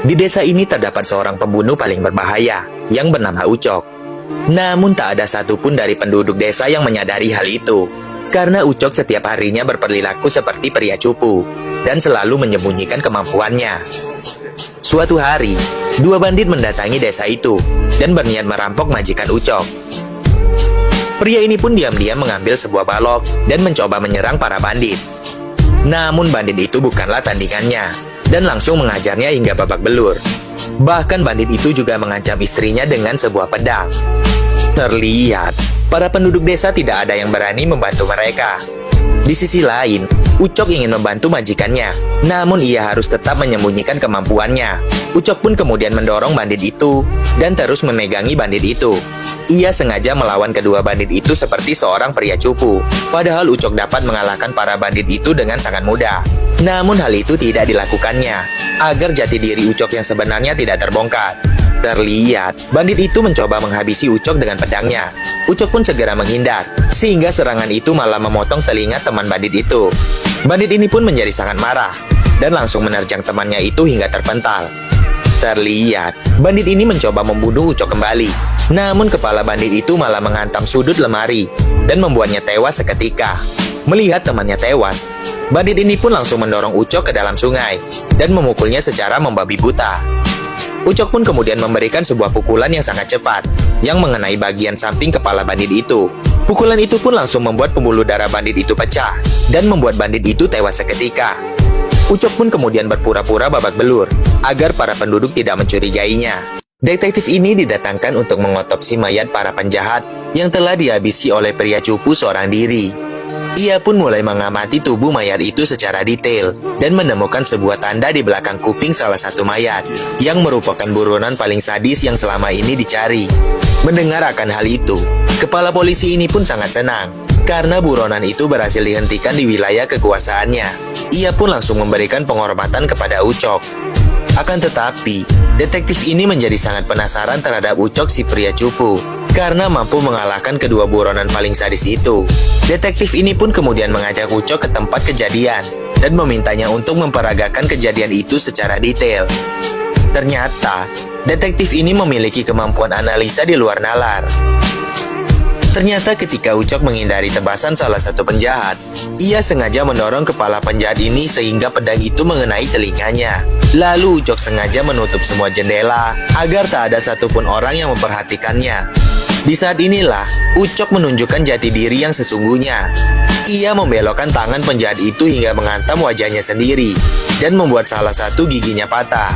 Di desa ini terdapat seorang pembunuh paling berbahaya yang bernama Ucok. Namun tak ada satupun dari penduduk desa yang menyadari hal itu. Karena Ucok setiap harinya berperilaku seperti pria cupu dan selalu menyembunyikan kemampuannya. Suatu hari, dua bandit mendatangi desa itu dan berniat merampok majikan Ucok. Pria ini pun diam-diam mengambil sebuah balok dan mencoba menyerang para bandit. Namun bandit itu bukanlah tandingannya dan langsung mengajarnya hingga babak belur. Bahkan bandit itu juga mengancam istrinya dengan sebuah pedang. Terlihat, para penduduk desa tidak ada yang berani membantu mereka. Di sisi lain, Ucok ingin membantu majikannya, namun ia harus tetap menyembunyikan kemampuannya. Ucok pun kemudian mendorong bandit itu dan terus memegangi bandit itu. Ia sengaja melawan kedua bandit itu seperti seorang pria cupu. Padahal Ucok dapat mengalahkan para bandit itu dengan sangat mudah. Namun hal itu tidak dilakukannya, agar jati diri Ucok yang sebenarnya tidak terbongkar. Terlihat, bandit itu mencoba menghabisi Ucok dengan pedangnya. Ucok pun segera menghindar, sehingga serangan itu malah memotong telinga teman bandit itu. Bandit ini pun menjadi sangat marah, dan langsung menerjang temannya itu hingga terpental. Terlihat, bandit ini mencoba membunuh Ucok kembali. Namun kepala bandit itu malah menghantam sudut lemari, dan membuatnya tewas seketika. Melihat temannya tewas, bandit ini pun langsung mendorong Ucok ke dalam sungai, dan memukulnya secara membabi buta. Ucok pun kemudian memberikan sebuah pukulan yang sangat cepat, yang mengenai bagian samping kepala bandit itu. Pukulan itu pun langsung membuat pembuluh darah bandit itu pecah, dan membuat bandit itu tewas seketika. Ucok pun kemudian berpura-pura babak belur, agar para penduduk tidak mencurigainya. Detektif ini didatangkan untuk mengotopsi mayat para penjahat yang telah dihabisi oleh pria cupu seorang diri. Ia pun mulai mengamati tubuh mayat itu secara detail dan menemukan sebuah tanda di belakang kuping salah satu mayat yang merupakan buronan paling sadis yang selama ini dicari. Mendengar akan hal itu, kepala polisi ini pun sangat senang karena buronan itu berhasil dihentikan di wilayah kekuasaannya. Ia pun langsung memberikan penghormatan kepada Ucok. Akan tetapi, detektif ini menjadi sangat penasaran terhadap Ucok si pria cupu karena mampu mengalahkan kedua buronan paling sadis itu. Detektif ini pun kemudian mengajak Ucok ke tempat kejadian dan memintanya untuk memperagakan kejadian itu secara detail. Ternyata, detektif ini memiliki kemampuan analisa di luar nalar. Ternyata ketika Ucok menghindari tebasan salah satu penjahat, ia sengaja mendorong kepala penjahat ini sehingga pedang itu mengenai telinganya. Lalu Ucok sengaja menutup semua jendela agar tak ada satupun orang yang memperhatikannya. Di saat inilah, Ucok menunjukkan jati diri yang sesungguhnya. Ia membelokkan tangan penjahat itu hingga menghantam wajahnya sendiri dan membuat salah satu giginya patah.